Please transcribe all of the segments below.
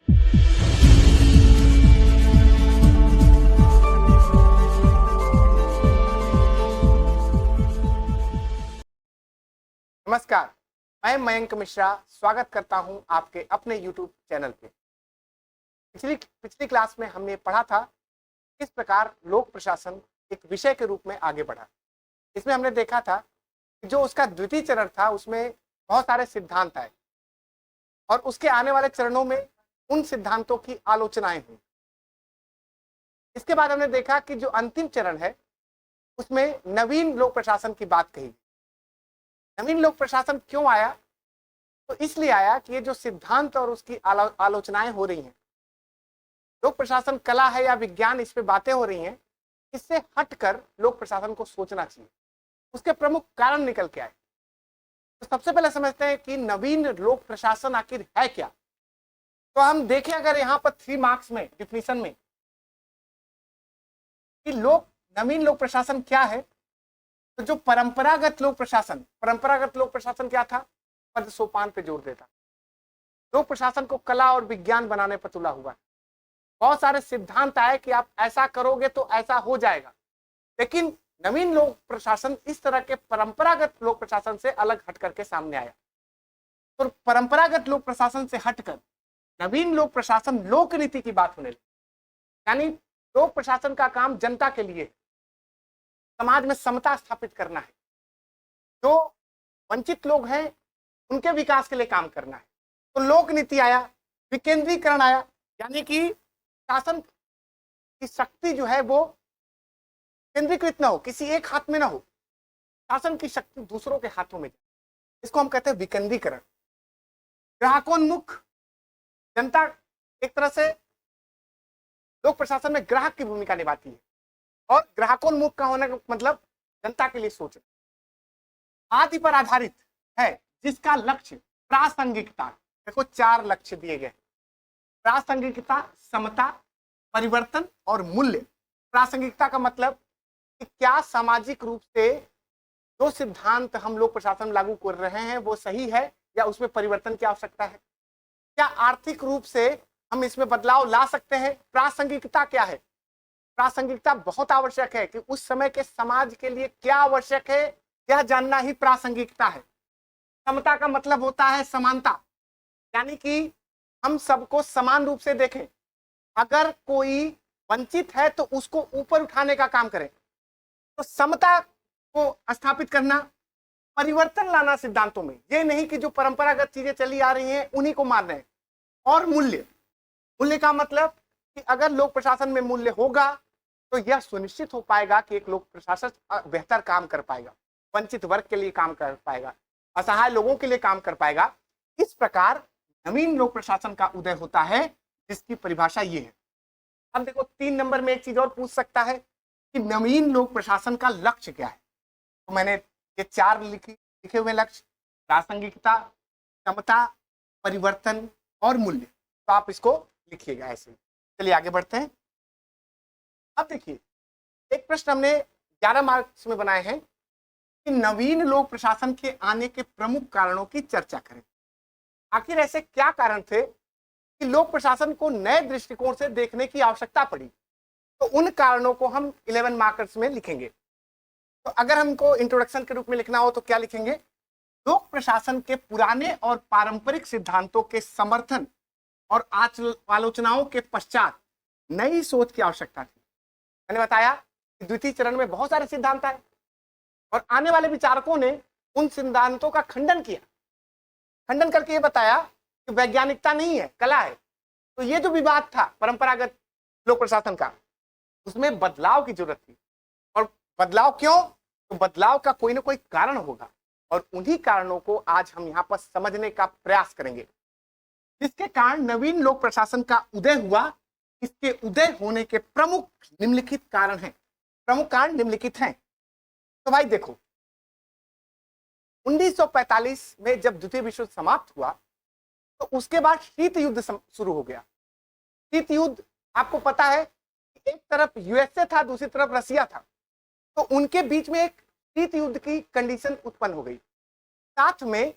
नमस्कार, मैं मयंक मिश्रा स्वागत करता हूं आपके अपने YouTube चैनल पे। पिछली क्लास में हमने पढ़ा था किस प्रकार लोक प्रशासन एक विषय के रूप में आगे बढ़ा। इसमें हमने देखा था कि जो उसका द्वितीय चरण था उसमें बहुत सारे सिद्धांत आए और उसके आने वाले चरणों में उन सिद्धांतों की आलोचनाएं हुई। इसके बाद हमने देखा कि जो अंतिम चरण है उसमें नवीन लोक प्रशासन की बात कही। नवीन लोक प्रशासन क्यों आया? तो इसलिए आया कि ये जो सिद्धांत और उसकी आलोचनाएं हो रही हैं, लोक प्रशासन कला है या विज्ञान, इस पे बातें हो रही हैं, इससे हटकर लोक प्रशासन को सोचना चाहिए। उसके प्रमुख कारण निकल के आए। तो सबसे पहले समझते हैं कि नवीन लोक प्रशासन आखिर है क्या। तो हम देखें अगर यहाँ पर 3 मार्क्स में डिफिनीशन में कि नवीन लोक प्रशासन क्या है, तो जो परंपरागत लोक प्रशासन क्या था? पद सोपान पे जोर देता। लोक प्रशासन को कला और विज्ञान बनाने पर तुला हुआ है। बहुत सारे सिद्धांत आए कि आप ऐसा करोगे तो ऐसा हो जाएगा, लेकिन नवीन लोक प्रशासन इस तरह के परंपरागत लोक प्रशासन से अलग हट करके सामने आया। तो परंपरागत लोक प्रशासन से हटकर नवीन लोक प्रशासन लोक नीति की बात होने लगी। यानी लोक प्रशासन का काम जनता के लिए, समाज में समता स्थापित करना है, जो वंचित लोग हैं उनके विकास के लिए काम करना है। तो लोक नीति आया, विकेंद्रीकरण आया, यानी कि शासन की शक्ति जो है वो केंद्रीकृत ना हो, किसी एक हाथ में ना हो, शासन की शक्ति दूसरों के हाथों में जाए। इसको हम कहते हैं विकेंद्रीकरण। ग्राहकोन्मुख जनता एक तरह से लोक प्रशासन में ग्राहक की भूमिका निभाती है, और ग्राहकोन्मुख का होने का मतलब जनता के लिए सोचना। आदि पर आधारित है जिसका लक्ष्य प्रासंगिकता। देखो 4 लक्ष्य दिए गए: प्रासंगिकता, समता, परिवर्तन और मूल्य। प्रासंगिकता का मतलब कि क्या सामाजिक रूप से जो सिद्धांत हम लोग प्रशासन लागू कर रहे हैं वो सही है या उसमें परिवर्तन की आवश्यकता है। क्या आर्थिक रूप से हम इसमें बदलाव ला सकते हैं। प्रासंगिकता क्या है? प्रासंगिकता बहुत आवश्यक है कि उस समय के समाज के लिए क्या आवश्यक है यह जानना ही प्रासंगिकता है। समता का मतलब होता है समानता, यानी कि हम सबको समान रूप से देखें। अगर कोई वंचित है तो उसको ऊपर उठाने का काम करें। तो समता को स्थापित करना, परिवर्तन लाना सिद्धांतों में, ये नहीं कि जो परंपरागत चीजें चली आ रही हैं उन्हीं को मान रहे हैं। और मूल्य का मतलब कि अगर लोक प्रशासन में मूल्य होगा तो यह सुनिश्चित हो पाएगा कि एक लोक प्रशासन बेहतर काम कर पाएगा, वंचित वर्ग के लिए काम कर पाएगा, असहाय लोगों के लिए काम कर पाएगा। इस प्रकार नवीन लोक प्रशासन का उदय होता है, जिसकी परिभाषा ये है। अब देखो 3 नंबर में एक चीज और पूछ सकता है कि नवीन लोक प्रशासन का लक्ष्य क्या है। तो मैंने ये 4 लिखे हुए लक्ष्य: प्रासंगिकता, समता, परिवर्तन और मूल्य। तो आप इसको लिखिएगा ऐसे। चलिए आगे बढ़ते हैं। अब देखिए, एक प्रश्न हमने 11 मार्क्स में बनाए हैं कि नवीन लोक प्रशासन के आने के प्रमुख कारणों की चर्चा करें। आखिर ऐसे क्या कारण थे कि लोक प्रशासन को नए दृष्टिकोण से देखने की आवश्यकता पड़ी। तो उन कारणों को हम 11 मार्क्स में लिखेंगे। तो अगर हमको इंट्रोडक्शन के रूप में लिखना हो तो क्या लिखेंगे? लोक प्रशासन के पुराने और पारंपरिक सिद्धांतों के समर्थन और आलोचनाओं के पश्चात नई सोच की आवश्यकता थी। मैंने बताया कि द्वितीय चरण में बहुत सारे सिद्धांत आए और आने वाले विचारकों ने उन सिद्धांतों का खंडन किया। खंडन करके ये बताया कि वैज्ञानिकता नहीं है, कला है। तो ये जो विवाद था परंपरागत लोक प्रशासन का, उसमें बदलाव की जरूरत थी। और बदलाव क्यों? तो बदलाव का कोई ना कोई कारण होगा, और उन्हीं कारणों को आज हम यहाँ पर समझने का प्रयास करेंगे, जिसके कारण नवीन लोक प्रशासन का उदय हुआ। इसके उदय होने के प्रमुख निम्नलिखित कारण हैं। प्रमुख कारण निम्नलिखित हैं। तो भाई देखो, 1945 में जब द्वितीय विश्व युद्ध समाप्त हुआ तो उसके बाद शीत युद्ध शुरू हो गया। शीत युद्ध आपको पता है कि एक तरफ यूएसए था, दूसरी तरफ रसिया था। तो उनके बीच में एक शीत युद्ध की कंडीशन उत्पन्न हो गई। साथ में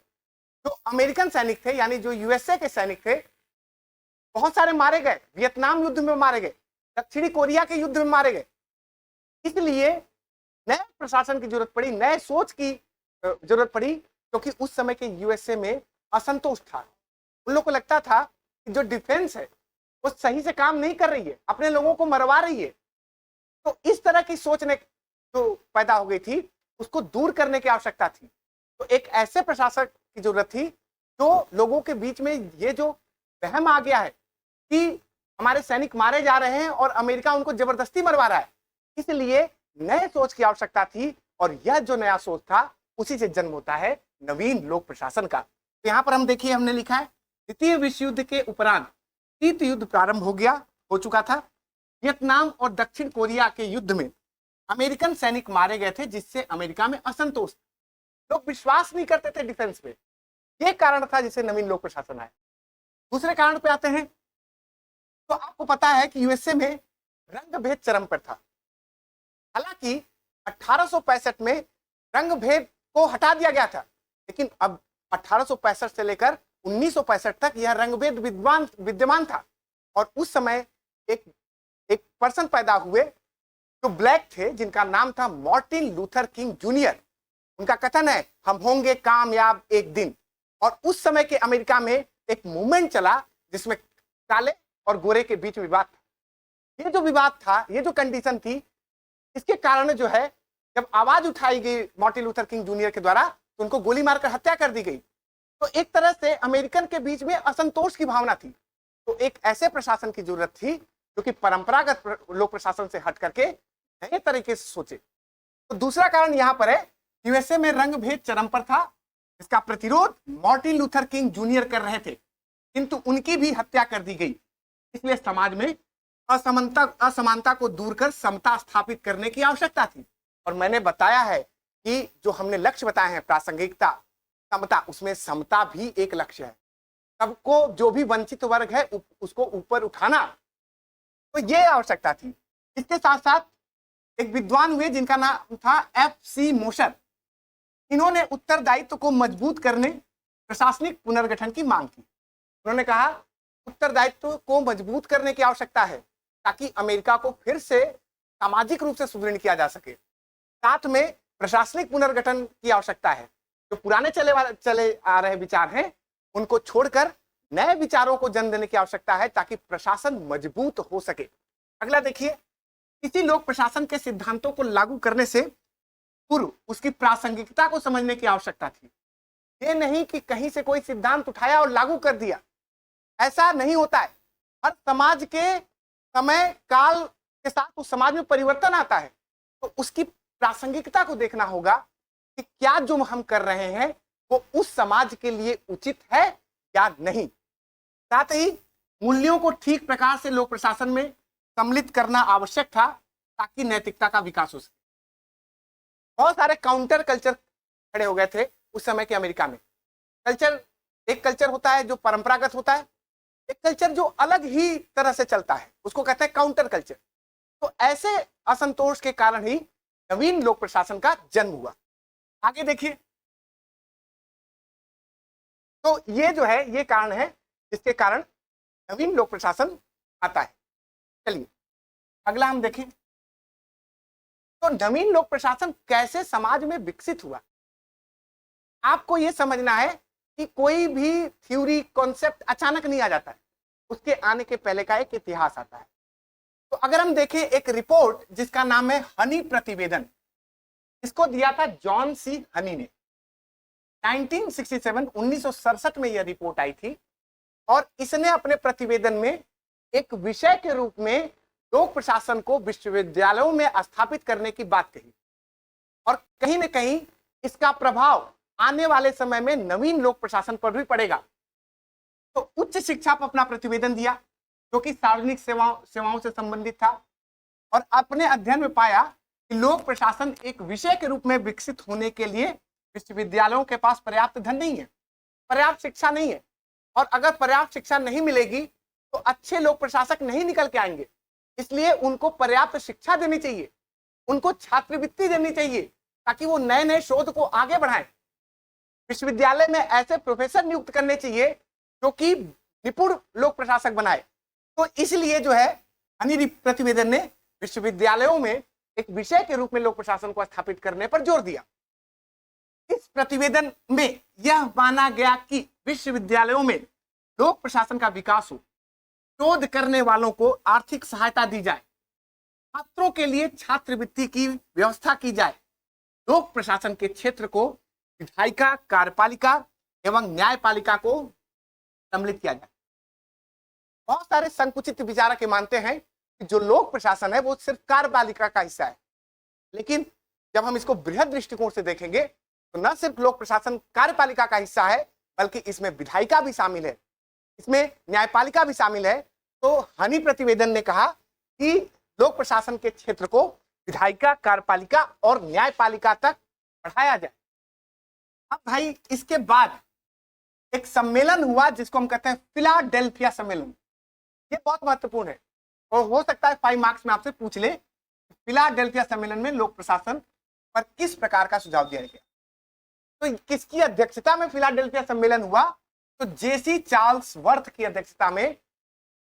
जो अमेरिकन सैनिक थे, यानी जो यूएसए के सैनिक थे, बहुत सारे मारे गए, वियतनाम युद्ध में मारे गए, दक्षिणी कोरिया के युद्ध में मारे गए। इसलिए नए प्रशासन की जरूरत पड़ी, नए सोच की जरूरत पड़ी, क्योंकि उस समय के यूएसए में असंतोष था। उन लोगों को लगता था कि जो डिफेंस है वो सही से काम नहीं कर रही है, अपने लोगों को मरवा रही है। तो इस तरह की सोच ने जो पैदा हो गई थी उसको दूर करने की आवश्यकता थी। तो एक ऐसे प्रशासक की जरूरत थी जो लोगों के बीच में ये जो वहम आ गया है कि हमारे सैनिक मारे जा रहे हैं और अमेरिका उनको जबरदस्ती मरवा रहा है, इसलिए नए सोच की आवश्यकता थी। और यह जो नया सोच था उसी से जन्म होता है नवीन लोक प्रशासन का। तो यहाँ पर हम देखिए, हमने लिखा है द्वितीय विश्व युद्ध के उपरांत शीत युद्ध प्रारंभ हो चुका था। वियतनाम और दक्षिण कोरिया के युद्ध में अमेरिकन सैनिक मारे गए थे, जिससे अमेरिका में असंतोष, लोग विश्वास नहीं करते थे डिफेंस पे। यह कारण था जिसे नवीन लोक प्रशासन आया। दूसरे कारण पे आते हैं तो आपको पता है कि यूएसए में रंग भेद चरम पर था। हालांकि 1865 में रंग भेद को हटा दिया गया था, लेकिन अब 1865 से लेकर 1965 तक यह रंगभेद विद्यमान था। और उस समय एक पर्सन पैदा हुए जो ब्लैक थे, जिनका नाम था मार्टिन लूथर किंग जूनियर। उनका कथन है, हम होंगे कामयाब एक दिन। और उस समय के अमेरिका में एक मूवमेंट चला जिसमें काले और गोरे के बीच विवाद था। ये जो विवाद था, ये जो कंडीशन थी, इसके कारण जो है जब आवाज उठाई गई मार्टिन लूथर किंग जूनियर के द्वारा तो उनको गोली मारकर हत्या कर दी गई। तो एक तरह से अमेरिकन के बीच में असंतोष की भावना थी। तो एक ऐसे प्रशासन की जरूरत थी जो कि परंपरागत लोक प्रशासन से हट करके नए तरीके से सोचे। तो दूसरा कारण यहाँ पर है, यूएसए में रंग भेद चरम पर था, इसका प्रतिरोध मार्टिन लूथर किंग जूनियर कर रहे थे, किंतु उनकी भी हत्या कर दी गई। इसलिए समाज में असमानता को दूर कर समता स्थापित करने की आवश्यकता थी। और मैंने बताया है कि जो हमने लक्ष्य बताए हैं, प्रासंगिकता, समता, उसमें समता भी एक लक्ष्य है। सबको, जो भी वंचित वर्ग है उसको ऊपर उठाना, तो ये आवश्यकता थी। इसके साथ साथ एक विद्वान हुए जिनका नाम था FC मोशर। इन्होंने उत्तरदायित्व को मजबूत करने, प्रशासनिक पुनर्गठन की मांग की। उन्होंने कहा उत्तरदायित्व को मजबूत करने की आवश्यकता है ताकि अमेरिका को फिर से सामाजिक रूप से सुदृढ़ किया जा सके। साथ में प्रशासनिक पुनर्गठन की आवश्यकता है। जो पुराने चले आ रहे विचार हैं उनको छोड़कर नए विचारों को जन्म देने की आवश्यकता है ताकि प्रशासन मजबूत हो सके। अगला देखिए, किसी लोक प्रशासन के सिद्धांतों को लागू करने से पूर्व उसकी प्रासंगिकता को समझने की आवश्यकता थी। ये नहीं कि कहीं से कोई सिद्धांत उठाया और लागू कर दिया, ऐसा नहीं होता है। हर समाज के समय काल के साथ उस समाज में परिवर्तन आता है, तो उसकी प्रासंगिकता को देखना होगा कि क्या जो हम कर रहे हैं वो उस समाज के लिए उचित है या नहीं। साथ ही मूल्यों को ठीक प्रकार से लोक प्रशासन में सम्मिलित करना आवश्यक था ताकि नैतिकता का विकास हो सके। बहुत सारे काउंटर कल्चर खड़े हो गए थे उस समय के अमेरिका में। एक कल्चर होता है जो परंपरागत होता है, एक कल्चर जो अलग ही तरह से चलता है, उसको कहते हैं काउंटर कल्चर। तो ऐसे असंतोष के कारण ही नवीन लोक प्रशासन का जन्म हुआ। आगे देखिए, तो ये जो है ये कारण है जिसके कारण नवीन लोक प्रशासन आता है। चलिए अगला हम देखें, तो नवीन लोक प्रशासन कैसे समाज में विकसित हुआ। आपको यह समझना है कि कोई भी थ्योरी, कॉन्सेप्ट अचानक नहीं आ जाता है, उसके आने के पहले का एक इतिहास आता है। तो अगर हम देखें एक रिपोर्ट जिसका नाम है हनी प्रतिवेदन, इसको दिया था जॉन सी हनी ने 1967 में यह रिपोर्ट आई थी। और इसने अपने प्रतिवेदन में एक विषय के रूप में लोक प्रशासन को विश्वविद्यालयों में स्थापित करने की बात कही। और कहीं न कहीं इसका प्रभाव आने वाले समय में नवीन लोक प्रशासन पर भी पड़ेगा। तो उच्च शिक्षा पर अपना प्रतिवेदन दिया जो कि सार्वजनिक सेवाओं से संबंधित था, और अपने अध्ययन में पाया कि लोक प्रशासन एक विषय के रूप में विकसित होने के लिए विश्वविद्यालयों के पास पर्याप्त धन नहीं है, पर्याप्त शिक्षा नहीं है। और अगर पर्याप्त शिक्षा नहीं मिलेगी तो अच्छे लोक प्रशासक नहीं निकल के आएंगे। इसलिए उनको पर्याप्त शिक्षा देनी चाहिए, उनको छात्रवृत्ति देनी चाहिए ताकि वो नए नए शोध को आगे बढ़ाएं। विश्वविद्यालय में ऐसे प्रोफेसर नियुक्त करने चाहिए जो कि निपुण लोक प्रशासक बनाए, तो इसलिए जो है हनी प्रतिवेदन ने विश्वविद्यालयों में एक विषय के रूप में लोक प्रशासन को स्थापित करने पर जोर दिया। इस प्रतिवेदन में यह माना गया कि विश्वविद्यालयों में लोक प्रशासन का विकास हो, शोध करने वालों को आर्थिक सहायता दी जाए, छात्रों के लिए छात्रवृत्ति की व्यवस्था की जाए, लोक प्रशासन के क्षेत्र को विधायिका, कार्यपालिका एवं न्यायपालिका को सम्मिलित किया जाए। बहुत सारे संकुचित विचारक मानते हैं कि जो लोक प्रशासन है वो सिर्फ कार्यपालिका का हिस्सा है, लेकिन जब हम इसको बृहद दृष्टिकोण से देखेंगे तो न सिर्फ लोक प्रशासन कार्यपालिका का हिस्सा है, बल्कि इसमें विधायिका भी शामिल है, इसमें न्यायपालिका भी शामिल है। तो हनी प्रतिवेदन ने कहा कि लोक प्रशासन के क्षेत्र को विधायिका, कार्यपालिका और न्यायपालिका तक बढ़ाया जाए। अब भाई इसके बाद एक सम्मेलन हुआ जिसको हम कहते हैं फिलाडेल्फिया सम्मेलन। ये बहुत महत्वपूर्ण है और हो सकता है 5 मार्क्स में आपसे पूछ ले, फिलाडेल्फिया सम्मेलन में लोक प्रशासन पर किस प्रकार का सुझाव दिया गया। तो किसकी अध्यक्षता में फिलाडेल्फिया सम्मेलन हुआ? तो जेसी चार्ल्स वर्थ की अध्यक्षता में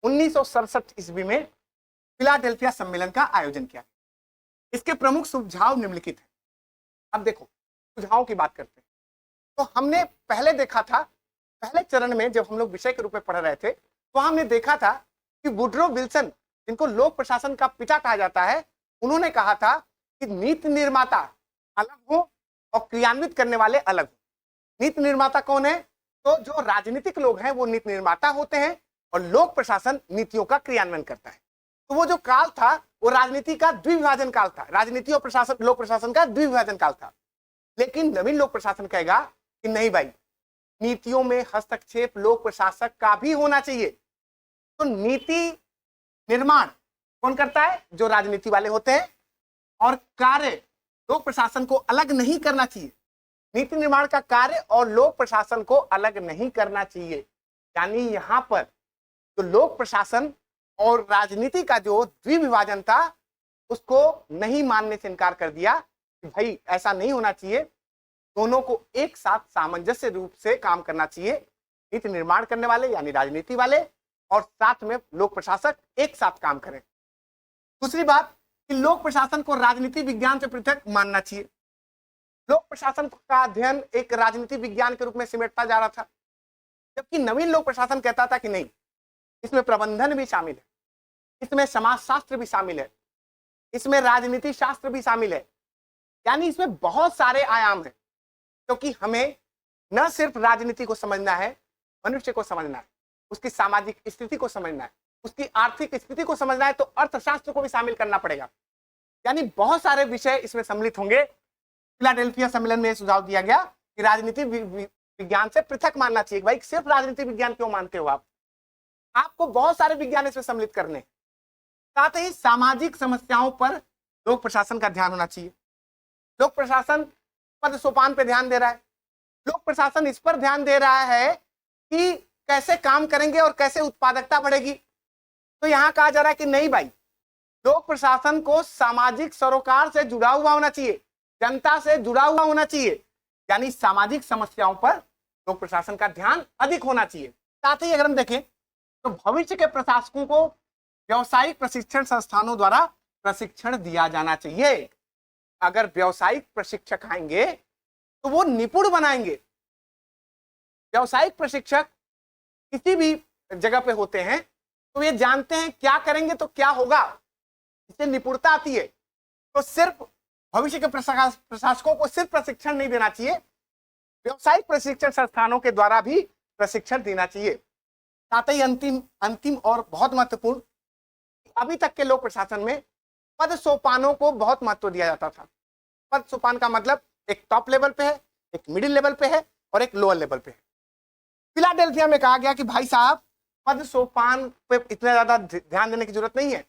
1967 ईस्वी में फिलाडेल्फिया सम्मेलन का आयोजन किया। इसके प्रमुख सुझाव निम्नलिखित हैं। अब देखो सुझावों की बात करते हैं। तो हमने पहले देखा था, पहले चरण में जब हम लोग विषय के रूप में पढ़ रहे थे तो हमने देखा था कि वुड्रो विल्सन, जिनको लोक प्रशासन का पिता कहा जाता है, उन्होंने कहा था कि नीति निर्माता अलग हो और क्रियान्वित करने वाले अलग हो। नीति निर्माता कौन है? तो जो राजनीतिक लोग हैं वो नीति निर्माता होते हैं और लोक प्रशासन नीतियों का क्रियान्वयन करता है। तो वो जो काल था वो राजनीति का द्विविभाजन काल था, राजनीति और प्रशासन, लोक प्रशासन का द्विविभाजन काल था। लेकिन नवीन लोक प्रशासन कहेगा कि नहीं भाई, नीतियों में हस्तक्षेप लोक प्रशासक का भी होना चाहिए। तो नीति निर्माण कौन करता है? जो राजनीति वाले होते हैं। और कार्य लोक प्रशासन को अलग नहीं करना चाहिए। नीति निर्माण का कार्य और लोक प्रशासन को अलग नहीं करना चाहिए। यानी यहां पर जो लोक प्रशासन और राजनीति का जो द्विविभाजन था उसको नहीं मानने से इनकार कर दिया कि भाई ऐसा नहीं होना चाहिए, दोनों को एक साथ सामंजस्य रूप से काम करना चाहिए। नीति निर्माण करने वाले यानी राजनीति वाले और साथ में लोक प्रशासक एक साथ काम करें। दूसरी बात कि लोक प्रशासन को राजनीति विज्ञान से पृथक मानना चाहिए। लोक प्रशासन का अध्ययन एक राजनीति विज्ञान के रूप में सिमटता जा रहा था, जबकि नवीन लोक प्रशासन कहता था कि नहीं, इसमें प्रबंधन भी शामिल है, इसमें समाजशास्त्र भी शामिल है, इसमें राजनीति शास्त्र भी शामिल है। यानी इसमें बहुत सारे आयाम हैं, क्योंकि हमें न सिर्फ राजनीति को समझना है, मनुष्य को समझना है, उसकी सामाजिक स्थिति को समझना है, उसकी आर्थिक स्थिति को समझना है, तो अर्थशास्त्र को भी शामिल करना पड़ेगा। यानी बहुत सारे विषय इसमें सम्मिलित होंगे। फिलाडेल्फिया सम्मेलन में सुझाव दिया गया कि राजनीति विज्ञान से पृथक मानना चाहिए। भाई सिर्फ राजनीति विज्ञान क्यों मानते हो आप? आपको बहुत सारे विज्ञान इसमें सम्मिलित करने। साथ ही सामाजिक समस्याओं पर लोक प्रशासन का ध्यान होना चाहिए। लोक प्रशासन पद सोपान पे ध्यान दे रहा है। लोक प्रशासन इस पर ध्यान दे रहा है कि कैसे काम करेंगे और कैसे उत्पादकता बढ़ेगी। तो यहां कहा जा रहा है कि नहीं भाई, लोक प्रशासन को सामाजिक सरोकार से जुड़ा हुआ होना चाहिए, जनता से जुड़ा हुआ होना चाहिए। यानी सामाजिक समस्याओं पर लोक प्रशासन का ध्यान अधिक होना चाहिए। साथ ही अगर हम देखें तो भविष्य के प्रशासकों को व्यावसायिक प्रशिक्षण संस्थानों द्वारा प्रशिक्षण दिया जाना चाहिए। अगर व्यावसायिक प्रशिक्षक आएंगे तो वो निपुण बनाएंगे। व्यावसायिक प्रशिक्षक किसी भी जगह पे होते हैं तो ये जानते हैं क्या करेंगे तो क्या होगा, इससे निपुणता आती है। तो सिर्फ भविष्य के प्रशासकों को सिर्फ प्रशिक्षण नहीं देना चाहिए, व्यावसायिक प्रशिक्षण संस्थानों के द्वारा भी प्रशिक्षण देना चाहिए। साथ ही अंतिम और बहुत महत्वपूर्ण, अभी तक के लोक प्रशासन में पद सोपानों को बहुत महत्व दिया जाता था। पद सोपान का मतलब एक टॉप लेवल पे है, एक मिडिल लेवल पे है और एक लोअर लेवल पे है। फिलाडेल्फिया में कहा गया कि भाई साहब, पद सोपान पे इतना ज्यादा ध्यान देने की जरूरत नहीं है।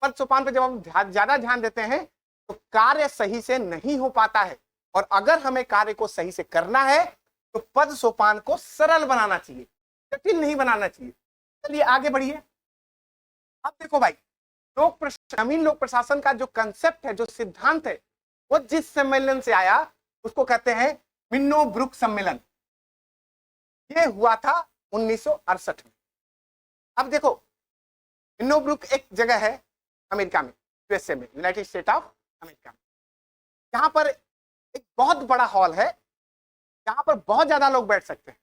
पद सोपान पे जब हम ज्यादा ध्यान देते हैं तो कार्य सही से नहीं हो पाता है, और अगर हमें कार्य को सही से करना है तो पद सोपान को सरल बनाना चाहिए, जटिल नहीं बनाना चाहिए। चलिए आगे बढ़िए। अब देखो भाई, नवीन लोक प्रशासन का जो कंसेप्ट है, जो सिद्धांत है, वो जिस सम्मेलन से आया उसको कहते हैं मिन्नो ब्रुक सम्मेलन। ये हुआ था 1968 में। अब देखो, मिन्नोब्रुक एक जगह है अमेरिका में, यूएसए में, यूनाइटेड स्टेट ऑफ अमेरिका में। यहाँ पर एक बहुत बड़ा हॉल है, जहाँ पर बहुत ज्यादा लोग बैठ सकते हैं।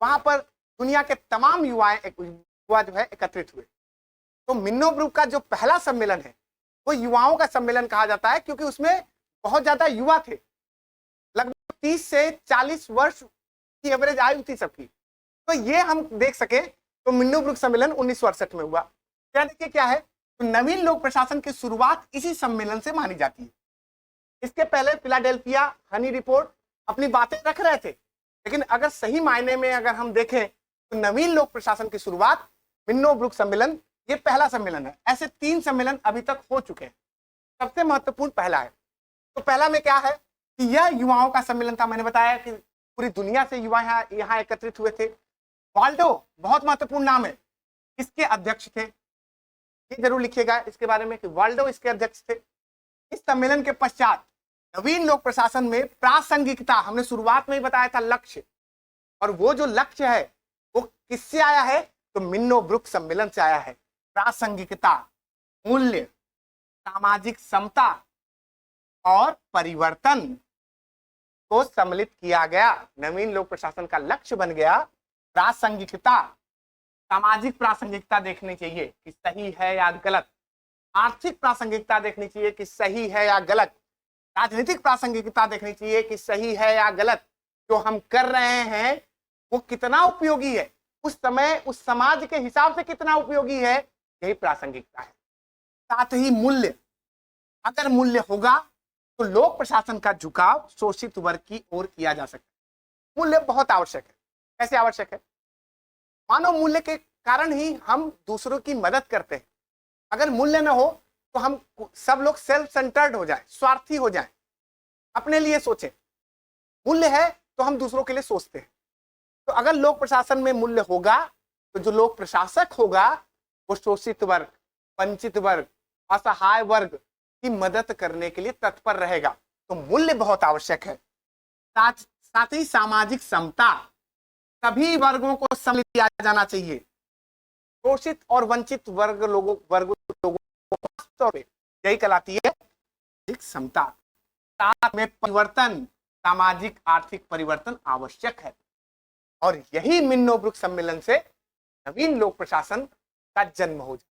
वहां पर दुनिया के तमाम युवा जो है एकत्रित हुए। तो मिन्नोब्रुक का जो पहला सम्मेलन है वो युवाओं का सम्मेलन कहा जाता है, क्योंकि उसमें बहुत ज्यादा युवा थे। लगभग 30 से 40 वर्ष की एवरेज आयु थी सबकी। तो ये हम देख सके तो मिन्नोब्रुक सम्मेलन 1968 में हुआ। क्या देखिए क्या है, तो नवीन लोक प्रशासन की शुरुआत इसी सम्मेलन से मानी जाती है। इसके पहले फिलाडेल्फिया हनी रिपोर्ट अपनी बातें रख रहे थे, लेकिन अगर सही मायने में अगर हम देखें तो नवीन लोक प्रशासन की शुरुआत मिन्नोब्रुक सम्मेलन, ये पहला सम्मेलन है। ऐसे 3 सम्मेलन अभी तक हो चुके हैं। सबसे महत्वपूर्ण पहला है। तो पहला में क्या है कि यह युवाओं का सम्मेलन था। मैंने बताया कि पूरी दुनिया से युवा यहाँ एकत्रित हुए थे। वाल्डो बहुत महत्वपूर्ण नाम है। इसके अध्यक्ष थे, ये जरूर लिखिएगा इसके बारे में कि वाल्डो इसके अध्यक्ष थे। इस सम्मेलन के पश्चात नवीन लोक प्रशासन में प्रासंगिकता, हमने शुरुआत में ही बताया था लक्ष्य, और वो जो लक्ष्य है वो किससे आया है, तो मिन्नोब्रुक सम्मेलन से आया है। प्रासंगिकता, मूल्य, सामाजिक समता और परिवर्तन को सम्मिलित किया गया। नवीन लोक प्रशासन का लक्ष्य बन गया प्रासंगिकता। सामाजिक प्रासंगिकता देखनी चाहिए कि सही है या गलत, आर्थिक प्रासंगिकता देखनी चाहिए कि सही है या गलत, राजनीतिक प्रासंगिकता देखनी चाहिए कि सही है या गलत, जो हम कर रहे हैं वो कितना उपयोगी है, उस समय उस समाज के हिसाब से कितना उपयोगी है, यही प्रासंगिकता है। साथ ही मूल्य, अगर मूल्य होगा तो लोक प्रशासन का झुकाव शोषित वर्ग की ओर किया जा सकता है। मूल्य बहुत आवश्यक है। कैसे आवश्यक है? मानव मूल्य के कारण ही हम दूसरों की मदद करते हैं। अगर मूल्य न हो तो हम सब लोग सेल्फ सेंटर्ड हो जाए, स्वार्थी हो जाए, अपने लिए सोचें। मूल्य है तो हम दूसरों के लिए सोचते हैं। तो अगर लोक प्रशासन में मूल्य होगा तो जो लोक प्रशासक होगा वो शोषित वर्ग, वंचित वर्ग, असहाय वर्ग की मदद करने के लिए तत्पर रहेगा। तो मूल्य बहुत आवश्यक है। साथ ही सामाजिक समता, सभी वर्गों को सम्मिलित किया जाना चाहिए। शोषित और वंचित वर्गों को यही कहलाती है सामाजिक समता। साथ में परिवर्तन, सामाजिक आर्थिक परिवर्तन आवश्यक है, और यही मिन्नोब्रुक सम्मेलन से नवीन लोक प्रशासन का जन्म हो जाए।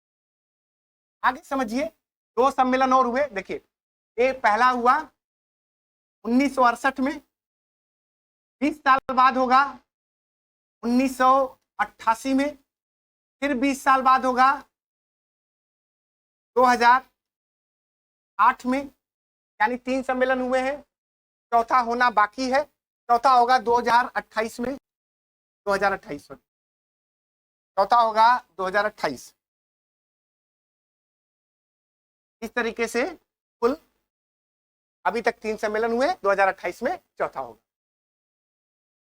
आगे समझिए, 2 सम्मेलन और हुए। देखिए, ये पहला हुआ 1968 में, 20 साल बाद होगा 1988 में, फिर 20 साल बाद होगा 2008 में, यानी 3 सम्मेलन हुए हैं। चौथा होना बाकी है। चौथा होगा 2028 में, 2028 में चौथा होगा 2028। इस तरीके से कुल अभी तक 3 सम्मेलन हुए, 2028 में चौथा होगा।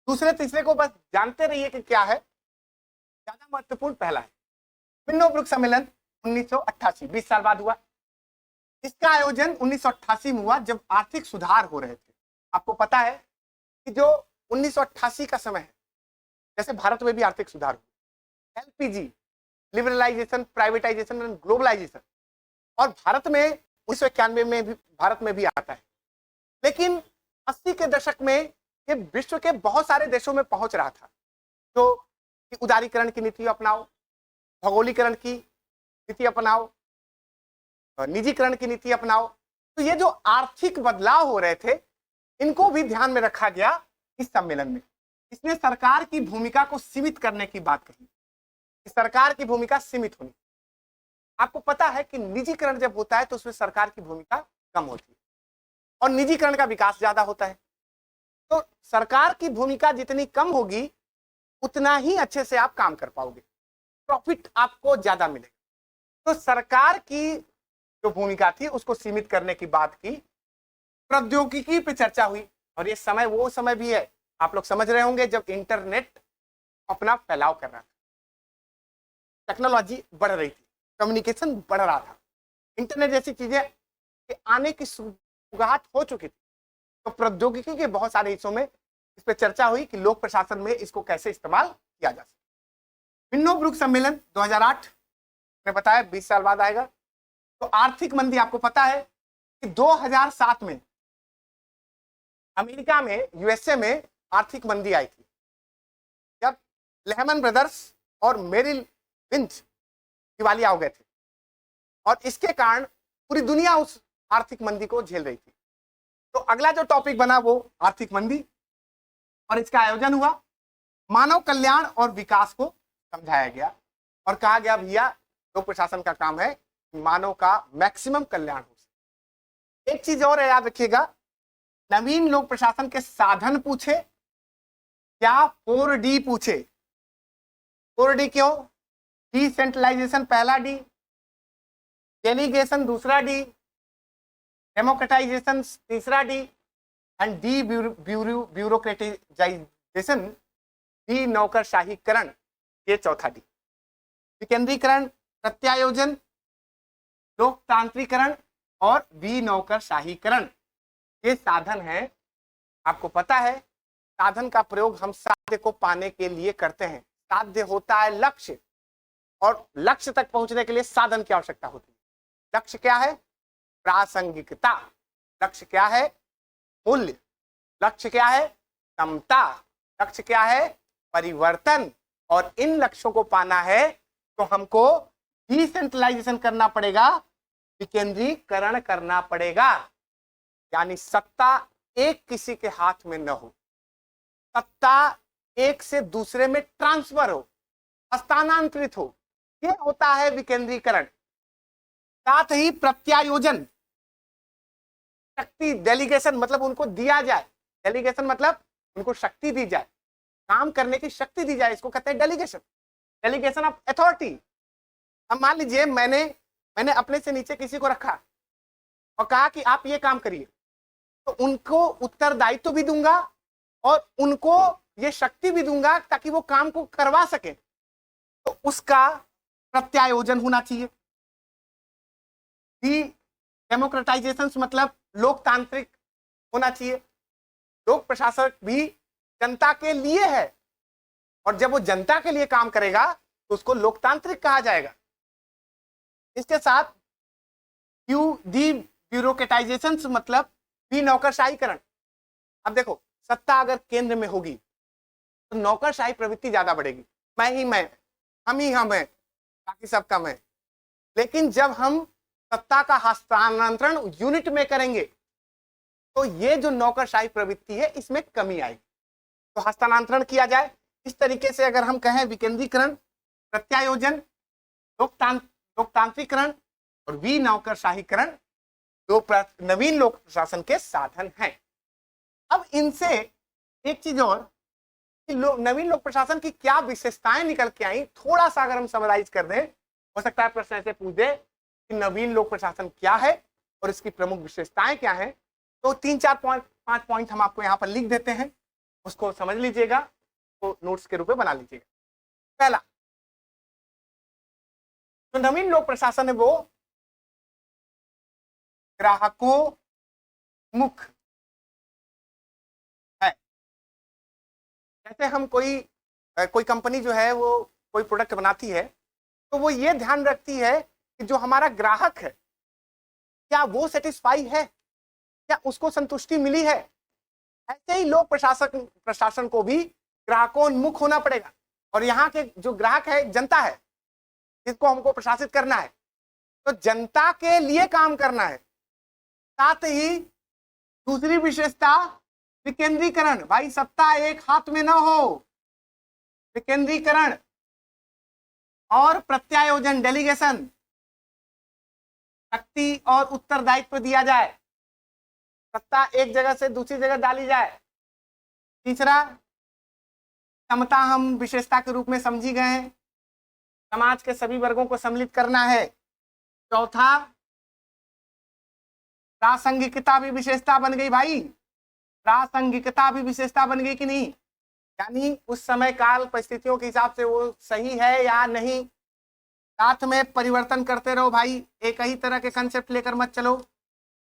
दूसरे तीसरे को बस जानते रहिए कि क्या है, ज्यादा महत्वपूर्ण पहला है। मिन्नोब्रुक सम्मेलन 1988, 20 साल बाद हुआ। इसका आयोजन 1988 में हुआ जब आर्थिक सुधार हो रहे थे। आपको पता है कि जो 1988 का समय है, जैसे भारत में भी आर्थिक सुधार हुआ, LPG, liberalisation, privatisation and globalisation, और भारत में 1991 में भी भारत में भी आता है। लेकिन 80 के दशक में ये विश्व के बहुत सारे देशों में पहुंच रहा था। तो कि उदारीकरण की नीति अपनाओ, भौगोलिकरण की नीति अपनाओ, निजीकरण की नीति अपनाओ। तो ये जो आर्थिक बदलाव हो रहे थे, इनको भी ध्यान में रखा गया इस सम्मेलन में। इसने सरकार की भूमिका को सीमित करने की बात कही। सरकार की भूमिका सीमित होनी। आपको पता है कि निजीकरण जब होता है तो उसमें सरकार की भूमिका कम होती है, और निजीकरण का विकास ज्यादा होता है। तो सरकार की भूमिका जितनी कम होगी उतना ही अच्छे से आप काम कर पाओगे, प्रॉफिट आपको ज्यादा मिलेगा। तो सरकार की जो भूमिका थी उसको सीमित करने की बात की। प्रौद्योगिकी पे चर्चा हुई, और ये समय वो समय भी है, आप लोग समझ रहे होंगे, जब इंटरनेट अपना फैलाव कर रहा था, टेक्नोलॉजी बढ़ रही थी, कम्युनिकेशन बढ़ रहा था, इंटरनेट जैसी चीजें के आने की शुरुआत हो चुकी थी। तो प्रौद्योगिकी के बहुत सारे हिस्सों में इस पर चर्चा हुई कि लोक प्रशासन में इसको कैसे इस्तेमाल किया जा सकता है। मिन्नोब्रुक सम्मेलन 2008 मैंने बताया 20 साल बाद आएगा। तो आर्थिक मंदी आपको पता है कि 2007 में अमेरिका में, यूएसए में आर्थिक मंदी आई थी, जब लेहमन ब्रदर्स और मेरिल लिंच दिवालिया हो गए थे, और इसके कारण पूरी दुनिया उस आर्थिक मंदी को झेल रही थी। तो अगला जो टॉपिक बना वो आर्थिक मंदी, और इसका आयोजन हुआ, मानव कल्याण और विकास को समझाया गया और कहा गया भैया लोक प्रशासन का काम है मानव का मैक्सिमम कल्याण हो। एक चीज और है, याद रखिएगा, नवीन लोक प्रशासन के साधन पूछे क्या 4D पूछे। 4D क्यों? डिसेंट्रलाइजेशन पहला डी, डेलीगेशन दूसरा डी, डेमोक्रेटाइजेशन तीसरा डी, एंड डी ब्यूरोक्रेटाइजेशन, डी नौकरशाहीकरण, ये चौथा डी। विकेंद्रीकरण, प्रत्यायोजन, लोकतांत्रिकरण और विनौकरशाहीकरण, ये साधन है। आपको पता है साधन का प्रयोग हम साध्य को पाने के लिए करते हैं। साध्य होता है लक्ष्य, और लक्ष्य तक पहुंचने के लिए साधन की आवश्यकता होती है। लक्ष्य क्या है? प्रासंगिकता। लक्ष्य क्या है? मूल्य। लक्ष्य क्या है? समता। लक्ष्य क्या है? परिवर्तन। और इन लक्ष्यों को पाना है तो हमको डिसेंट्रलाइजेशन करना पड़ेगा, विकेंद्रीकरण करना पड़ेगा, यानी सत्ता एक किसी के हाथ में न हो, सत्ता एक से दूसरे में ट्रांसफर हो, हस्तांतरित हो, ये होता है विकेंद्रीकरण। साथ ही प्रत्यायोजन, शक्ति, डेलीगेशन मतलब उनको दिया जाए, डेलीगेशन मतलब उनको शक्ति दी जाए, काम करने की शक्ति दी जाए, इसको कहते हैं डेलीगेशन। Delegation of authority. अब मान लीजिए मैंने अपने से नीचे किसी को रखा और कहा कि आप ये काम करिए, तो उनको उत्तरदायित्व भी दूंगा और उनको ये शक्ति भी दूंगा ताकि वो काम को करवा सके, तो उसका प्रत्यायोजन होना चाहिए। डेमोक्रेटाइजेशन मतलब लोकतांत्रिक होना चाहिए। लोक प्रशासन भी जनता के लिए है, और जब वो जनता के लिए काम करेगा तो उसको लोकतांत्रिक कहा जाएगा। इसके साथ ब्यूरोक्रेटाइजेशन मतलब नौकरशाहीकरण। अब देखो, सत्ता अगर केंद्र में होगी तो नौकरशाही प्रवृत्ति ज्यादा बढ़ेगी, मैं ही मैं, हम ही हम है, बाकी सब कम है। लेकिन जब हम सत्ता का हस्तांतरण यूनिट में करेंगे तो ये जो नौकरशाही प्रवृत्ति है इसमें कमी आएगी। तो हस्तांतरण किया जाए, इस तरीके से अगर हम कहें विकेंद्रीकरण, प्रत्यायोजन, लोकतांत्रिकरण और विनौकरशाहीकरण दो नवीन लोक प्रशासन के साधन हैं। अब इनसे एक चीज और कि नवीन लोक प्रशासन की क्या विशेषताएं निकल के आई, थोड़ा सा अगर हम समराइज कर दें, हो सकता है प्रश्न ऐसे पूछ दे कि नवीन लोक प्रशासन क्या है और इसकी प्रमुख विशेषताएं क्या हैं। तो 3-4-5 पॉइंट हम आपको यहाँ पर लिख देते हैं, उसको समझ लीजिएगा, तो नोट्स के रूप में बना लीजिएगा। पहला, तो नवीन लोक प्रशासन है वो ग्राहकों मुख है। जैसे हम कोई कंपनी जो है वो कोई प्रोडक्ट बनाती है तो वो ये ध्यान रखती है कि जो हमारा ग्राहक है क्या वो सेटिस्फाई है, क्या उसको संतुष्टि मिली है। ऐसे ही लोक प्रशासन को भी ग्राहकोन्मुख होना पड़ेगा, और यहाँ के जो ग्राहक है जनता है जिसको हमको प्रशासित करना है, तो जनता के लिए काम करना है। साथ ही दूसरी विशेषता विकेंद्रीकरण, भाई सत्ता एक हाथ में ना हो, विकेंद्रीकरण और प्रत्यायोजन, डेलीगेशन, शक्ति और उत्तरदायित्व दिया जाए, सत्ता एक जगह से दूसरी जगह डाली जाए। तीसरा, समता हम विशेषता के रूप में समझी गए हैं, समाज के सभी वर्गों को सम्मिलित करना है। चौथा, प्रासंगिकता भी विशेषता बन गई भाई, प्रासंगिकता भी विशेषता बन गई कि नहीं, यानी उस समय काल परिस्थितियों के हिसाब से वो सही है या नहीं। साथ में परिवर्तन करते रहो भाई, एक ही तरह के कंसेप्ट लेकर मत चलो,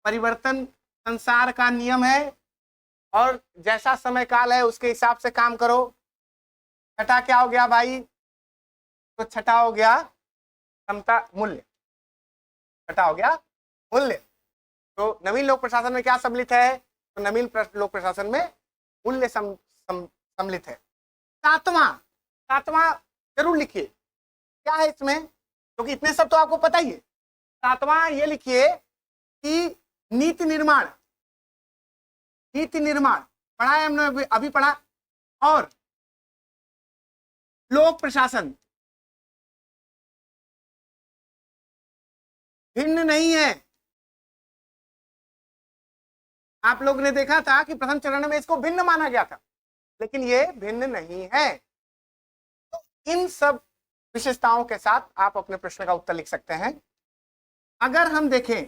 परिवर्तन संसार का नियम है और जैसा समय काल है उसके हिसाब से काम करो। छठा क्या हो गया भाई? तो छठा हो गया क्षमता मूल्य, छठा हो गया मूल्य। तो नवीन लोक प्रशासन में क्या सम्मिलित है? तो नवीन लोक प्रशासन में मूल्य सम्मिलित है। सातवां जरूर लिखिए, क्या है इसमें, क्योंकि इतने सब तो आपको पता ही है। सातवां ये लिखिए कि नीति निर्माण पढ़ा है हमने, अभी पढ़ा। और लोक प्रशासन भिन्न नहीं है। आप लोग ने देखा था कि प्रथम चरण में इसको भिन्न माना गया था, लेकिन ये भिन्न नहीं है। तो इन सब विशेषताओं के साथ आप अपने प्रश्न का उत्तर लिख सकते हैं। अगर हम देखें